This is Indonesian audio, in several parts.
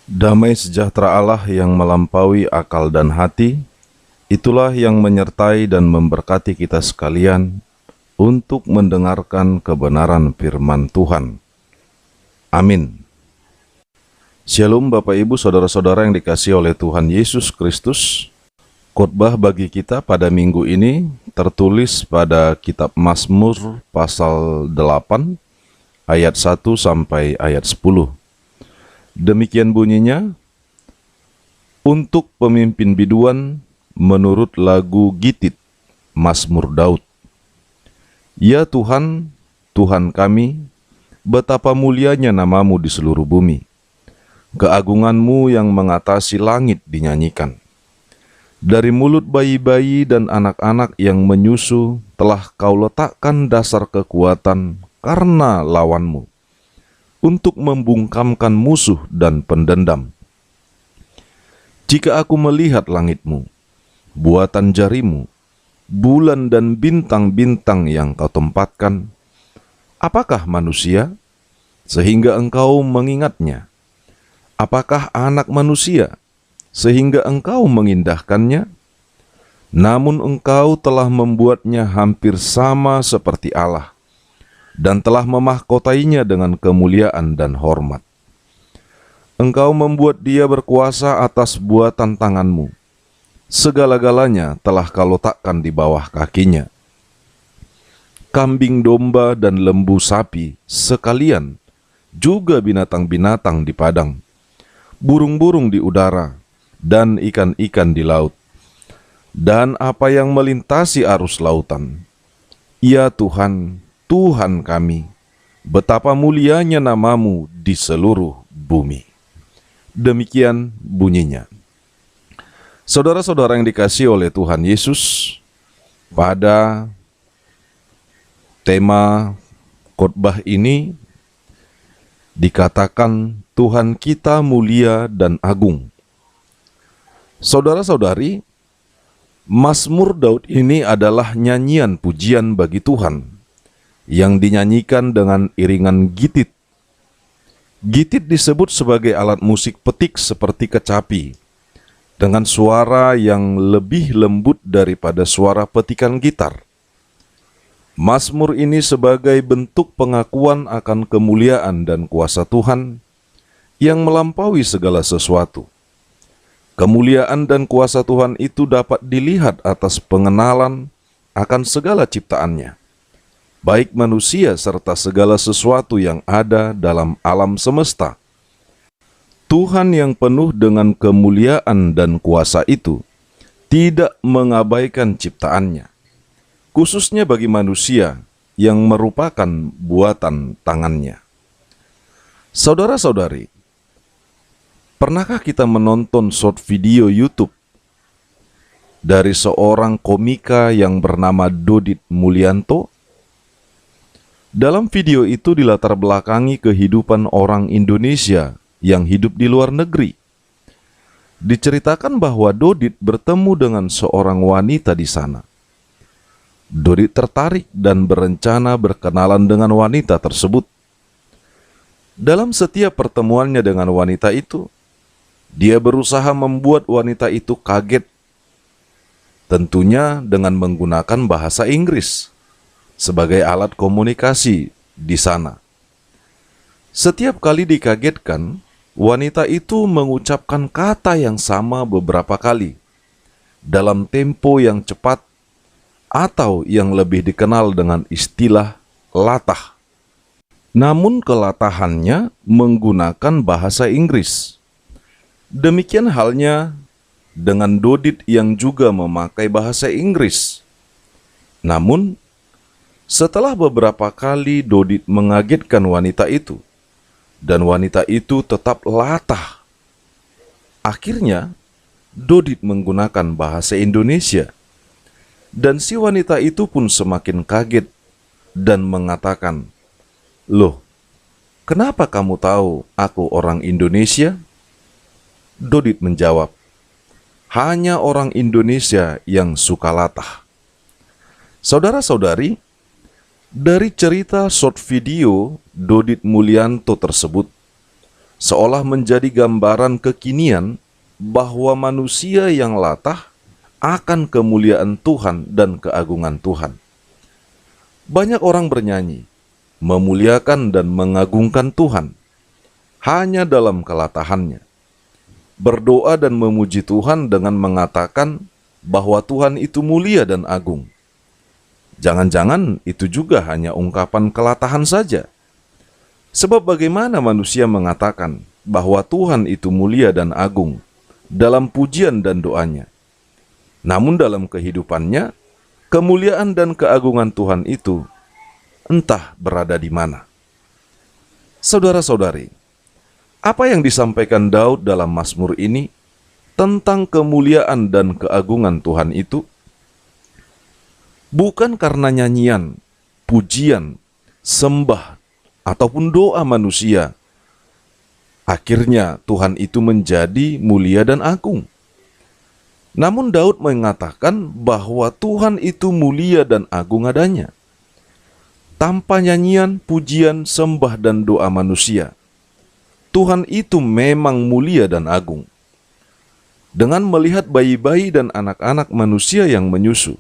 Damai sejahtera Allah yang melampaui akal dan hati, itulah yang menyertai dan memberkati kita sekalian untuk mendengarkan kebenaran firman Tuhan. Amin. Shalom Bapak Ibu Saudara-saudara yang dikasihi oleh Tuhan Yesus Kristus. Khotbah bagi kita pada minggu ini tertulis pada kitab Mazmur pasal 8 ayat 1 sampai ayat 10. Demikian bunyinya, untuk pemimpin biduan menurut lagu Gitit, Mazmur Daud. Ya Tuhan, Tuhan kami, betapa mulianya namamu di seluruh bumi. Keagunganmu yang mengatasi langit dinyanyikan. Dari mulut bayi-bayi dan anak-anak yang menyusu telah kau letakkan dasar kekuatan karena lawanmu, untuk membungkamkan musuh dan pendendam. Jika aku melihat langitmu, buatan jarimu, bulan dan bintang-bintang yang kau tempatkan, apakah manusia, sehingga engkau mengingatnya? Apakah anak manusia, sehingga engkau mengindahkannya? Namun engkau telah membuatnya hampir sama seperti Allah, dan telah memahkotainya dengan kemuliaan dan hormat. Engkau membuat dia berkuasa atas buatan tanganmu. Segala-galanya telah kau letakkan di bawah kakinya. Kambing domba dan lembu sapi sekalian, juga binatang-binatang di padang, burung-burung di udara, dan ikan-ikan di laut, dan apa yang melintasi arus lautan. Ya Tuhan, Tuhan kami, betapa mulianya namamu di seluruh bumi. Demikian bunyinya. Saudara-saudara yang dikasihi oleh Tuhan Yesus, pada tema khotbah ini dikatakan Tuhan kita mulia dan agung. Saudara-saudari, Mazmur Daud ini adalah nyanyian pujian bagi Tuhan yang dinyanyikan dengan iringan gitit. Gitit disebut sebagai alat musik petik seperti kecapi, dengan suara yang lebih lembut daripada suara petikan gitar. Mazmur ini sebagai bentuk pengakuan akan kemuliaan dan kuasa Tuhan yang melampaui segala sesuatu. Kemuliaan dan kuasa Tuhan itu dapat dilihat atas pengenalan akan segala ciptaannya, baik manusia serta segala sesuatu yang ada dalam alam semesta. Tuhan yang penuh dengan kemuliaan dan kuasa itu tidak mengabaikan ciptaannya, khususnya bagi manusia yang merupakan buatan tangannya. Saudara-saudari, pernahkah kita menonton short video YouTube dari seorang komika yang bernama Dodit Mulyanto? Dalam video itu dilatar belakangi kehidupan orang Indonesia yang hidup di luar negeri. Diceritakan bahwa Dodit bertemu dengan seorang wanita di sana. Dodit tertarik dan berencana berkenalan dengan wanita tersebut. Dalam setiap pertemuannya dengan wanita itu, dia berusaha membuat wanita itu kaget, tentunya dengan menggunakan bahasa Inggris sebagai alat komunikasi di sana. Setiap kali dikagetkan, wanita itu mengucapkan kata yang sama beberapa kali, dalam tempo yang cepat, atau yang lebih dikenal dengan istilah latah. Namun kelatahannya menggunakan bahasa Inggris. Demikian halnya dengan Dodit yang juga memakai bahasa Inggris. Namun, setelah beberapa kali Dodit mengagetkan wanita itu, dan wanita itu tetap latah, akhirnya Dodit menggunakan bahasa Indonesia, dan si wanita itu pun semakin kaget dan mengatakan, "Loh, kenapa kamu tahu aku orang Indonesia?" Dodit menjawab, "Hanya orang Indonesia yang suka latah." Saudara-saudari, dari cerita short video Dodit Mulyanto tersebut, seolah menjadi gambaran kekinian bahwa manusia yang latah akan kemuliaan Tuhan dan keagungan Tuhan. Banyak orang bernyanyi, memuliakan dan mengagungkan Tuhan hanya dalam kelatahannya, berdoa dan memuji Tuhan dengan mengatakan bahwa Tuhan itu mulia dan agung. Jangan-jangan itu juga hanya ungkapan kelatahan saja. Sebab bagaimana manusia mengatakan bahwa Tuhan itu mulia dan agung dalam pujian dan doanya, namun dalam kehidupannya, kemuliaan dan keagungan Tuhan itu entah berada di mana. Saudara-saudari, apa yang disampaikan Daud dalam Mazmur ini tentang kemuliaan dan keagungan Tuhan itu bukan karena nyanyian, pujian, sembah, ataupun doa manusia. Akhirnya Tuhan itu menjadi mulia dan agung. Namun Daud mengatakan bahwa Tuhan itu mulia dan agung adanya, tanpa nyanyian, pujian, sembah, dan doa manusia. Tuhan itu memang mulia dan agung. Dengan melihat bayi-bayi dan anak-anak manusia yang menyusu,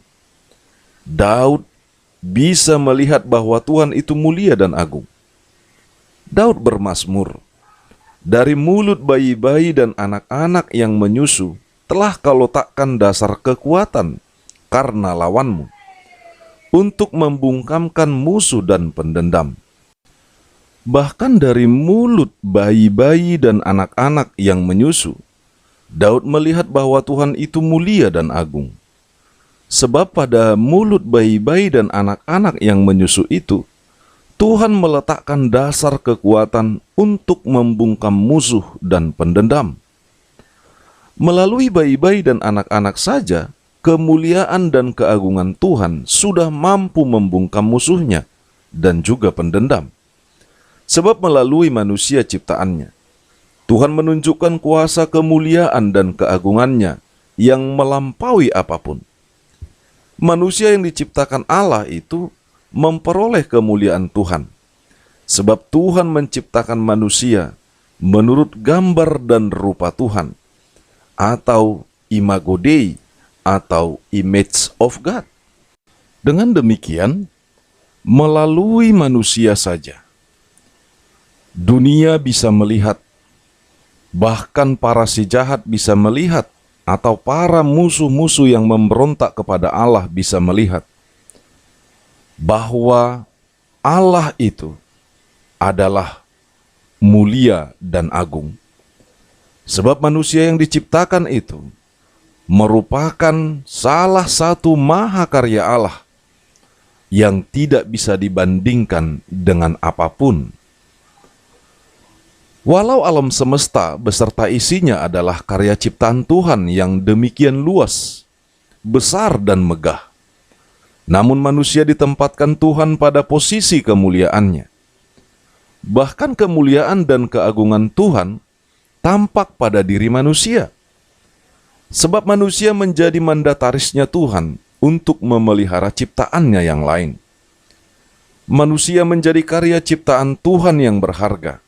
Daud bisa melihat bahwa Tuhan itu mulia dan agung. Daud bermazmur, "Dari mulut bayi-bayi dan anak-anak yang menyusu telah kau letakkan dasar kekuatan karena lawanmu, untuk membungkamkan musuh dan pendendam." Bahkan dari mulut bayi-bayi dan anak-anak yang menyusu, Daud melihat bahwa Tuhan itu mulia dan agung. Sebab pada mulut bayi-bayi dan anak-anak yang menyusu itu, Tuhan meletakkan dasar kekuatan untuk membungkam musuh dan pendendam. Melalui bayi-bayi dan anak-anak saja, kemuliaan dan keagungan Tuhan sudah mampu membungkam musuhnya dan juga pendendam. Sebab melalui manusia ciptaannya, Tuhan menunjukkan kuasa kemuliaan dan keagungannya yang melampaui apapun. Manusia yang diciptakan Allah itu memperoleh kemuliaan Tuhan, sebab Tuhan menciptakan manusia menurut gambar dan rupa Tuhan, atau imago Dei, atau image of God. Dengan demikian, melalui manusia saja, dunia bisa melihat, bahkan para si jahat bisa melihat, atau para musuh-musuh yang memberontak kepada Allah bisa melihat bahwa Allah itu adalah mulia dan agung. Sebab manusia yang diciptakan itu merupakan salah satu mahakarya Allah yang tidak bisa dibandingkan dengan apapun. Walau alam semesta beserta isinya adalah karya ciptaan Tuhan yang demikian luas, besar dan megah, namun manusia ditempatkan Tuhan pada posisi kemuliaannya. Bahkan kemuliaan dan keagungan Tuhan tampak pada diri manusia, sebab manusia menjadi mandatarisnya Tuhan untuk memelihara ciptaannya yang lain. Manusia menjadi karya ciptaan Tuhan yang berharga.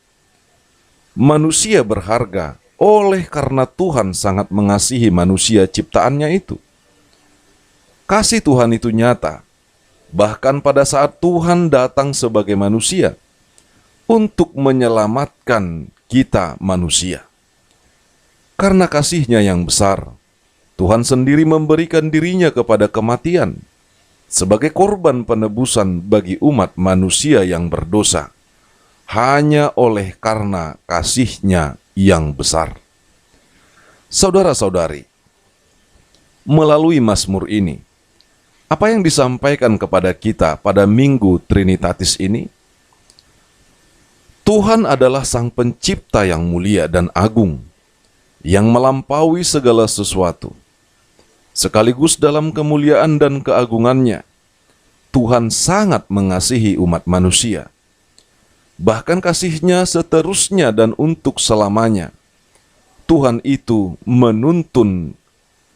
Manusia berharga oleh karena Tuhan sangat mengasihi manusia ciptaannya itu. Kasih Tuhan itu nyata, bahkan pada saat Tuhan datang sebagai manusia untuk menyelamatkan kita manusia. Karena kasih-Nya yang besar, Tuhan sendiri memberikan dirinya kepada kematian sebagai korban penebusan bagi umat manusia yang berdosa, hanya oleh karena kasih-Nya yang besar. Saudara-saudari, melalui Mazmur ini, apa yang disampaikan kepada kita pada Minggu Trinitatis ini? Tuhan adalah Sang Pencipta yang mulia dan agung, yang melampaui segala sesuatu. Sekaligus dalam kemuliaan dan keagungannya, Tuhan sangat mengasihi umat manusia. Bahkan kasih-Nya seterusnya dan untuk selamanya. Tuhan itu menuntun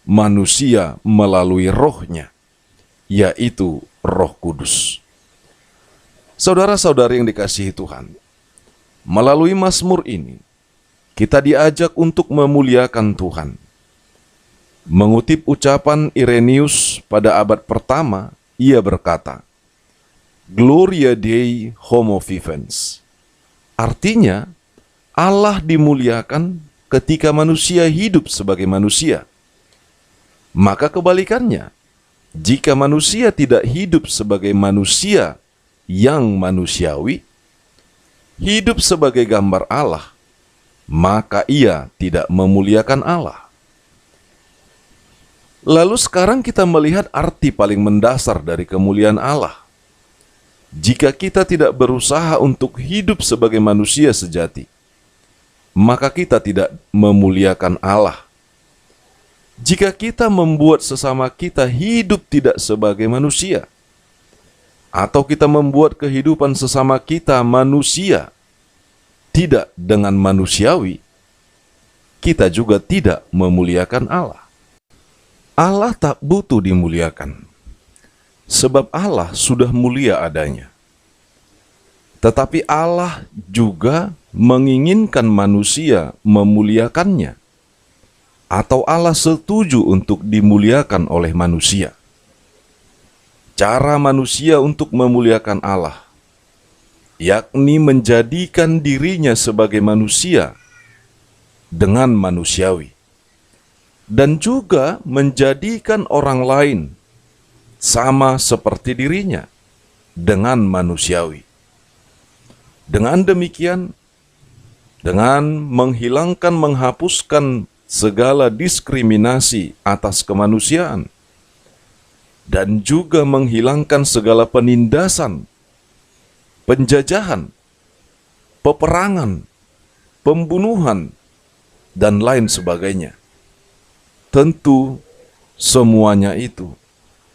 manusia melalui Roh-Nya, yaitu Roh Kudus. Saudara-saudari yang dikasihi Tuhan, melalui Mazmur ini, kita diajak untuk memuliakan Tuhan. Mengutip ucapan Irenaeus pada abad pertama, ia berkata, Gloria Dei Homo Vivens. Artinya, Allah dimuliakan ketika manusia hidup sebagai manusia. Maka kebalikannya, jika manusia tidak hidup sebagai manusia yang manusiawi, hidup sebagai gambar Allah, maka ia tidak memuliakan Allah. Lalu sekarang kita melihat arti paling mendasar dari kemuliaan Allah. Jika kita tidak berusaha untuk hidup sebagai manusia sejati, maka kita tidak memuliakan Allah. Jika kita membuat sesama kita hidup tidak sebagai manusia, atau kita membuat kehidupan sesama kita manusia tidak dengan manusiawi, kita juga tidak memuliakan Allah. Allah tak butuh dimuliakan, sebab Allah sudah mulia adanya. Tetapi Allah juga menginginkan manusia memuliakannya, atau Allah setuju untuk dimuliakan oleh manusia. Cara manusia untuk memuliakan Allah, yakni menjadikan dirinya sebagai manusia dengan manusiawi, dan juga menjadikan orang lain sama seperti dirinya dengan manusiawi. Dengan demikian, dengan menghapuskan segala diskriminasi atas kemanusiaan, dan juga menghilangkan segala penindasan, penjajahan, peperangan, pembunuhan, dan lain sebagainya. Tentu semuanya itu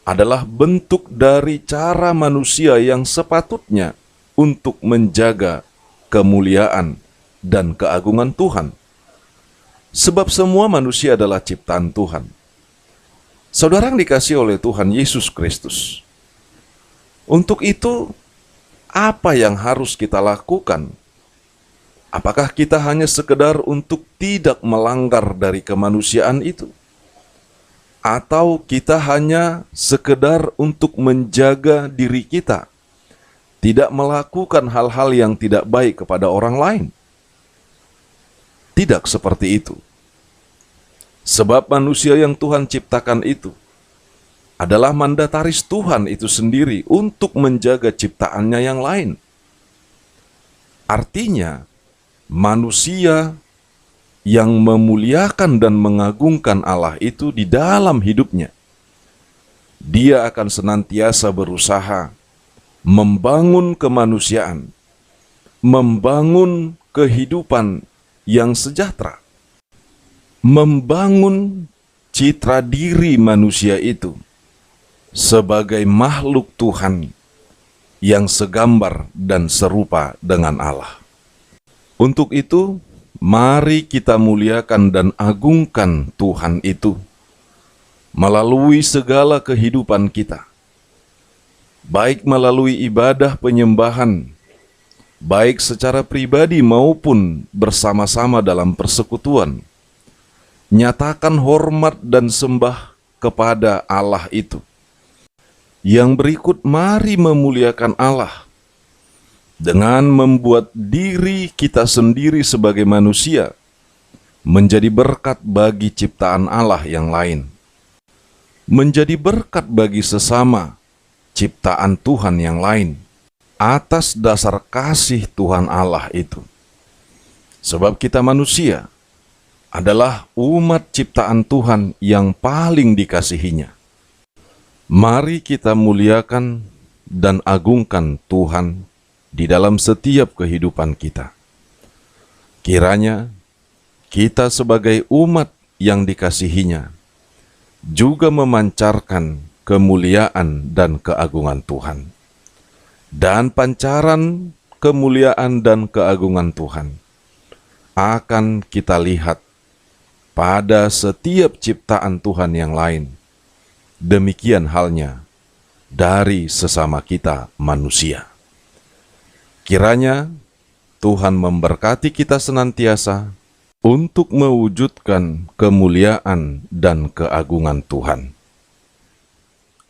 adalah bentuk dari cara manusia yang sepatutnya untuk menjaga kemuliaan dan keagungan Tuhan. Sebab semua manusia adalah ciptaan Tuhan. Saudara yang dikasihi oleh Tuhan Yesus Kristus, untuk itu, apa yang harus kita lakukan? Apakah kita hanya sekedar untuk tidak melanggar dari kemanusiaan itu? Atau kita hanya sekedar untuk menjaga diri kita, tidak melakukan hal-hal yang tidak baik kepada orang lain? Tidak seperti itu. Sebab manusia yang Tuhan ciptakan itu adalah mandataris Tuhan itu sendiri untuk menjaga ciptaannya yang lain. Artinya, manusia yang memuliakan dan mengagungkan Allah itu di dalam hidupnya, dia akan senantiasa berusaha membangun kemanusiaan, membangun kehidupan yang sejahtera, membangun citra diri manusia itu sebagai makhluk Tuhan yang segambar dan serupa dengan Allah. Untuk itu, mari kita muliakan dan agungkan Tuhan itu melalui segala kehidupan kita, baik melalui ibadah penyembahan, baik secara pribadi maupun bersama-sama dalam persekutuan. Nyatakan hormat dan sembah kepada Allah itu. Yang berikut, mari memuliakan Allah dengan membuat diri kita sendiri sebagai manusia menjadi berkat bagi ciptaan Allah yang lain, menjadi berkat bagi sesama ciptaan Tuhan yang lain, atas dasar kasih Tuhan Allah itu. Sebab kita manusia adalah umat ciptaan Tuhan yang paling dikasihinya. Mari kita muliakan dan agungkan Tuhan di dalam setiap kehidupan kita. Kiranya kita sebagai umat yang dikasihinya juga memancarkan kemuliaan dan keagungan Tuhan. Dan pancaran kemuliaan dan keagungan Tuhan akan kita lihat pada setiap ciptaan Tuhan yang lain. Demikian halnya dari sesama kita manusia. Kiranya Tuhan memberkati kita senantiasa untuk mewujudkan kemuliaan dan keagungan Tuhan.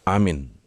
Amin.